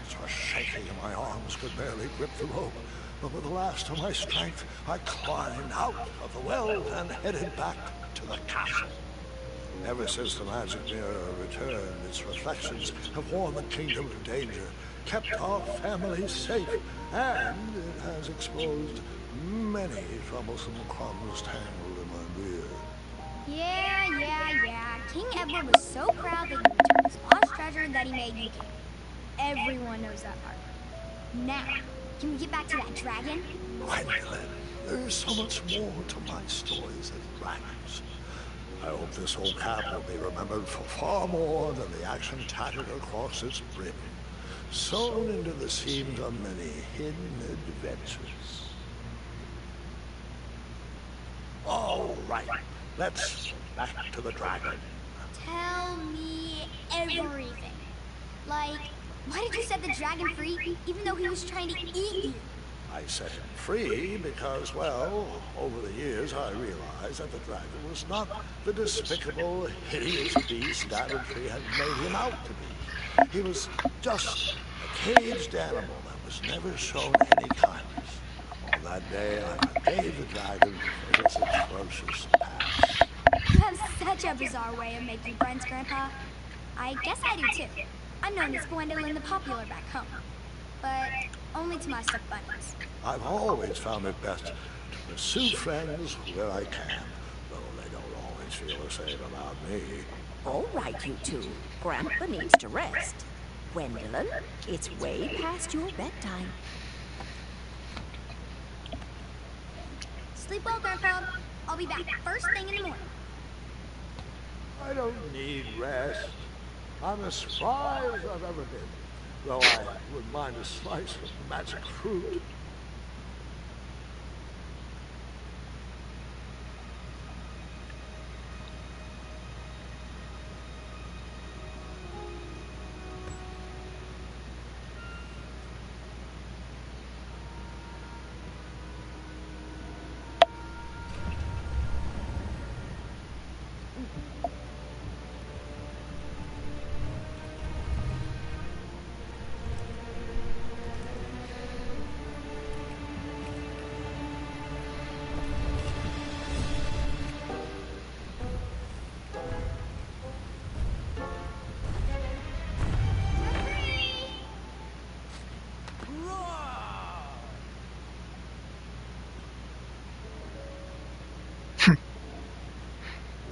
hands were shaking and my arms could barely grip the rope. But with the last of my strength, I climbed out of the well and headed back to the castle. Ever since the magic mirror returned, its reflections have warned the kingdom of danger, kept our family safe, and it has exposed many troublesome crumbs tangled in my beard. Yeah. King Edward was so proud that you returned his lost treasure that he made you king. Everyone knows that part. Now, can we get back to that dragon? Gwendolyn, there's so much more to my stories than dragons. I hope this old cap will be remembered for far more than the action tattered across its brim, sewn into the seams of many hidden adventures. All right, let's back to the dragon. Tell me everything. Like, why did you set the dragon free even though he was trying to eat you? I set him free because, well, over the years I realized that the dragon was not the despicable, hideous beast Daventry had made him out to be. He was just a caged animal that was never shown any kindness. On that day, I forgave the dragon for his atrocious past. You have such a bizarre way of making friends, Grandpa. I guess I do too. I'm known as Gwendolyn the Popular back home, but only to my stuffed bunnies. I've always found it best to pursue friends where I can, though they don't always feel the same about me. All right, you two. Grandpa needs to rest. Gwendolyn, it's way past your bedtime. Sleep well, Grandpa. I'll be back first thing in the morning. I don't need rest. I'm as spry as I've ever been, though I wouldn't mind a slice of magic fruit.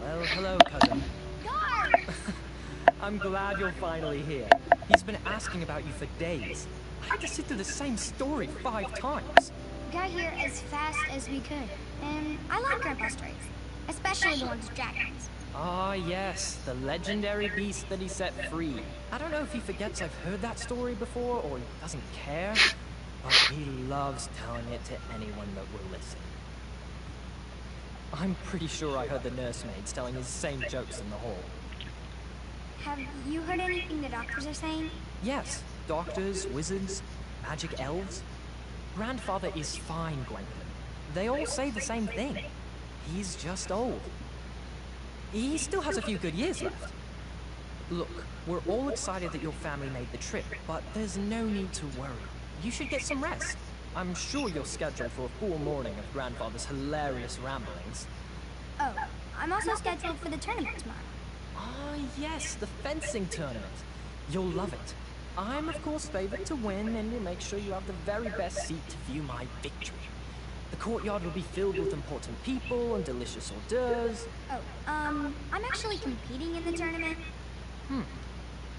Well, hello, cousin. Guard! I'm glad you're finally here. He's been asking about you for days. I had to sit through the same story 5 times. We got here as fast as we could, and I like Grandpa's stories, especially the ones with dragons. Ah, yes, the legendary beast that he set free. I don't know if he forgets I've heard that story before, or he doesn't care, but he loves telling it to anyone that will listen. I'm pretty sure I heard the nursemaids telling his same jokes in the hall. Have you heard anything the doctors are saying? Yes, doctors, wizards, magic elves. Grandfather is fine, Gwendolyn. They all say the same thing. He's just old. He still has a few good years left. Look, we're all excited that your family made the trip, but there's no need to worry. You should get some rest. I'm sure you're scheduled for a full morning of Grandfather's hilarious ramblings. Oh, I'm also scheduled for the tournament tomorrow. Ah, yes, the fencing tournament. You'll love it. I'm, of course, favored to win, and will make sure you have the very best seat to view my victory. The courtyard will be filled with important people and delicious hors d'oeuvres. Oh, I'm actually competing in the tournament.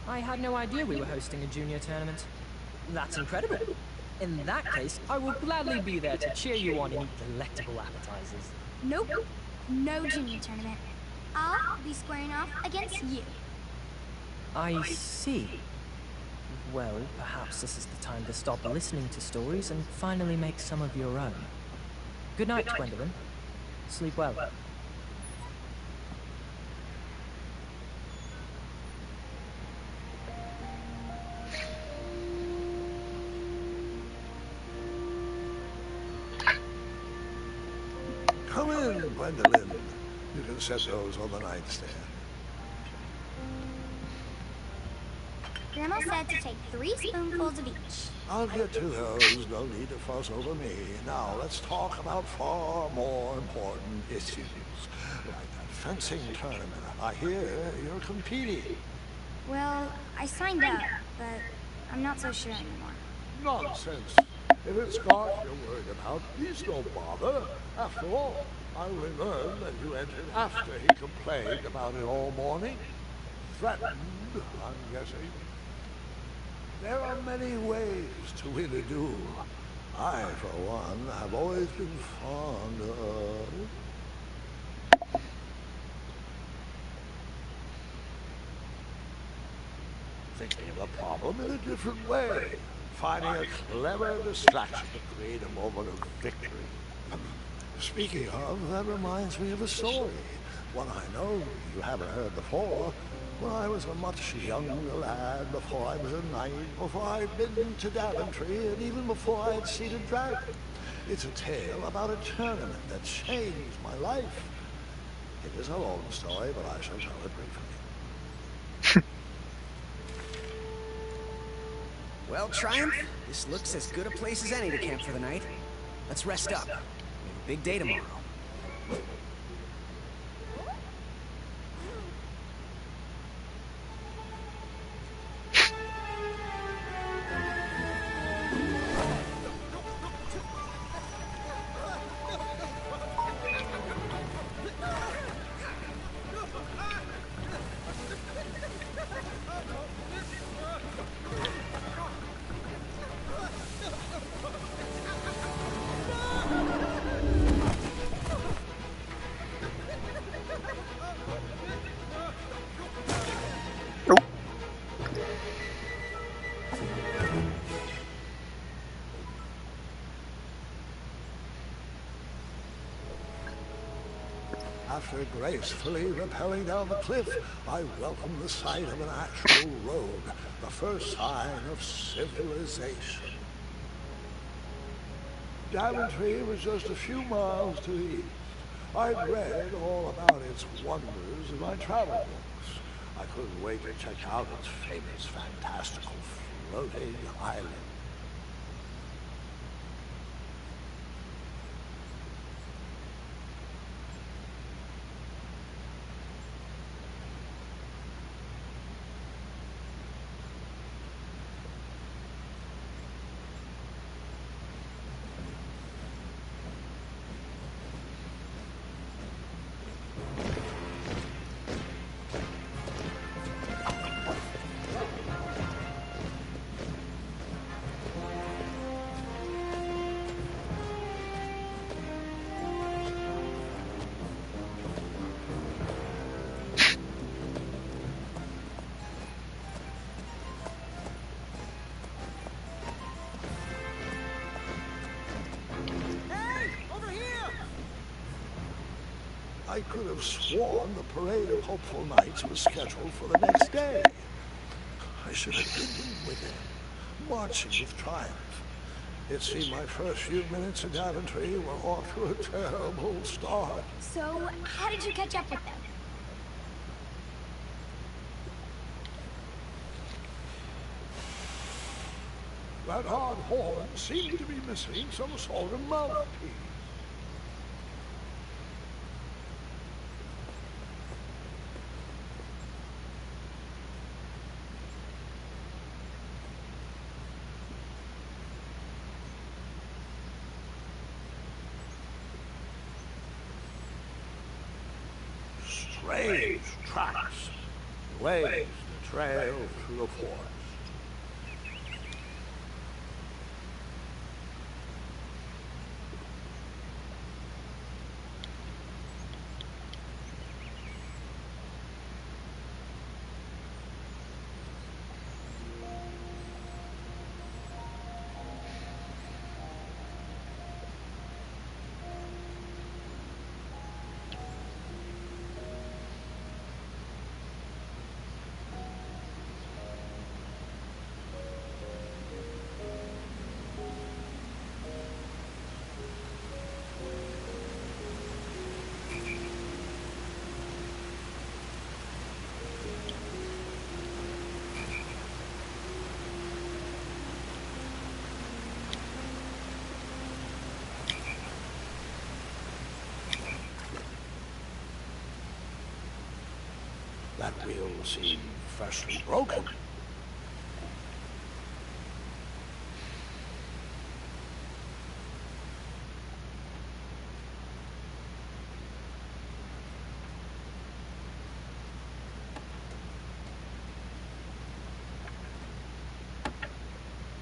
I had no idea we were hosting a junior tournament. That's incredible. In that case, I will gladly be there to cheer you on and eat delectable appetizers. Nope, no junior tournament. I'll be squaring off against you. I see. Well, perhaps this is the time to stop listening to stories and finally make some of your own. Good night, Gwendolyn. Sleep well. Come in, Gwendolyn. You can set those on the nightstand. Grandma said to take 3 spoonfuls of each. I'll get to those. No need to fuss over me. Now, let's talk about far more important issues. Like that fencing tournament. I hear you're competing. Well, I signed up, but I'm not so sure anymore. Nonsense. If it's Scott you're worried about, please don't bother. After all, I only learned that you entered after he complained about it all morning. Threatened, I'm guessing. There are many ways to win a duel. I, for one, have always been fond of thinking of the problem in a different way. Finding a clever distraction to create a moment of victory. Speaking of, that reminds me of a story. One I know you haven't heard before. When I was a much younger lad, before I was a knight, before I'd been to Daventry, and even before I had seen a dragon. It's a tale about a tournament that changed my life. It is a long story, but I shall tell it briefly. Well, Triumph, this looks as good a place as any to camp for the night. Let's rest up. We have a big day tomorrow. After gracefully rappelling down the cliff, I welcomed the sight of an actual road, the first sign of civilization. Daventry was just a few miles to the east. I'd read all about its wonders in my travel books. I couldn't wait to check out its famous, fantastical floating island. I could have sworn the parade of hopeful knights was scheduled for the next day. I should have been with them, marching with triumph. It seemed my first few minutes in Daventry were off to a terrible start. So, how did you catch up with them? That odd horn seemed to be missing some sort of mouthpiece. Strange tracks, ways to trail through the forest. wheel seemed freshly broken.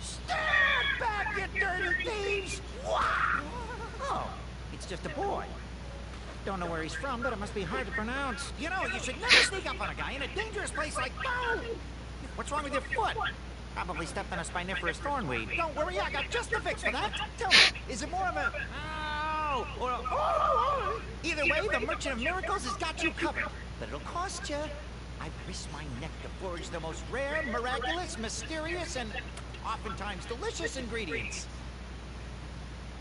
Stand back, you dirty thieves! Wow! Oh, it's just a boy. Don't know where he's from, but it must be hard to pronounce. You know, you should never sneak up on a guy in a dangerous place like... Oh! What's wrong with your foot? Probably stepped on a spiniferous thornweed. Don't worry, I got just the fix for that. Tell me, is it more of a... Ow! Or a... Oh! Either way, the Merchant of Miracles has got you covered. But it'll cost you. I've risked my neck to forge the most rare, miraculous, mysterious, and oftentimes delicious ingredients.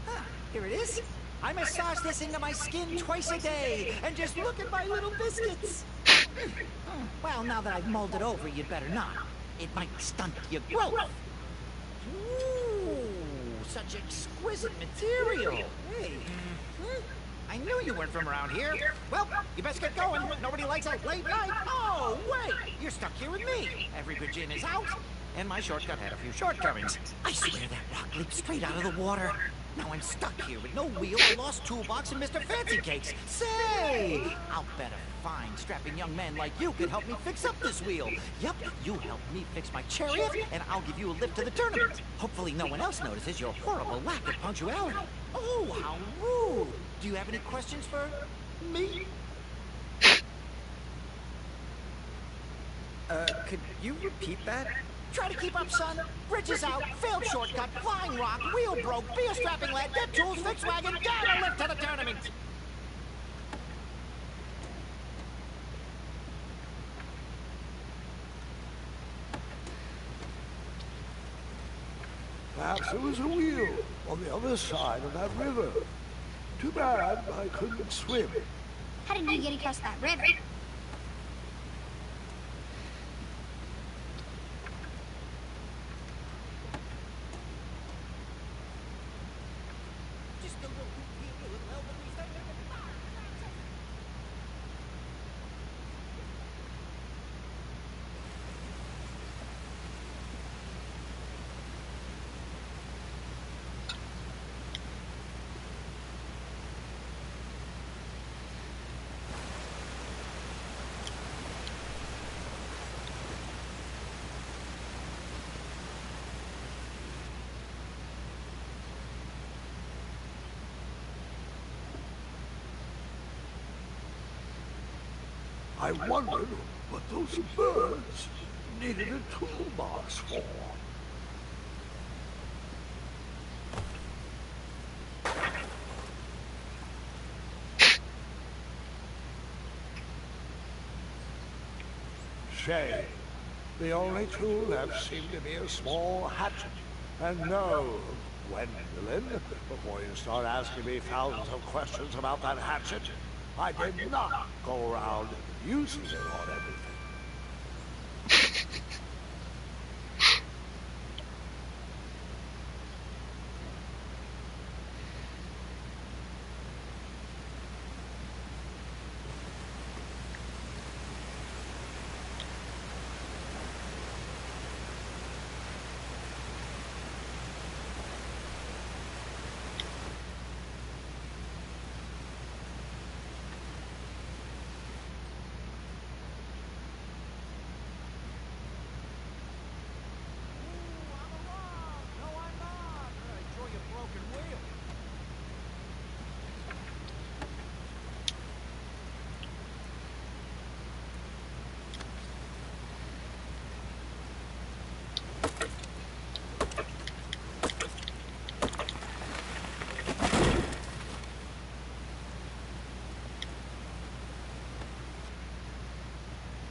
Huh, here it is. I massage this into my skin twice a day, and just look at my little biscuits. Well, now that I've mulled it over, you'd better not. It might stunt your growth. Ooh, such exquisite material. Hey, I knew you weren't from around here. Well, you best get going. Nobody likes a late night. Oh, wait, you're stuck here with me. Every good gin is out, and my shortcut had a few shortcomings. I swear that rock leaped straight out of the water. Now I'm stuck here with no wheel, a lost toolbox, and Mr. Fancy Cakes. Say, I'll bet a fine, strapping young man like you could help me fix up this wheel. Yep, you help me fix my chariot, and I'll give you a lift to the tournament. Hopefully no one else notices your horrible lack of punctuality. Oh, how rude. Do you have any questions for me? Could you repeat that? Try to keep up, son. Bridges out, failed shortcut, flying rock, wheel broke, be a strapping lad, get tools, fix wagon, get a lift to the tournament. Perhaps there was a wheel on the other side of that river. Too bad I couldn't swim. How did you get across that river? I wondered what those birds needed a toolbox for. Shame. The only tool left seemed to be a small hatchet. And no, Gwendolyn, before you start asking me thousands of questions about that hatchet, I did not go around using it on everything.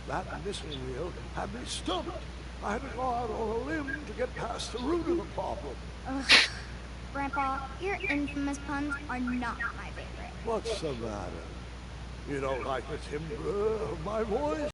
That missing wheel had me stumped. I had to go out on a limb to get past the root of the problem. Ugh. Grandpa, your infamous puns are not my favorite. What's the matter? You don't like the timbre of my voice?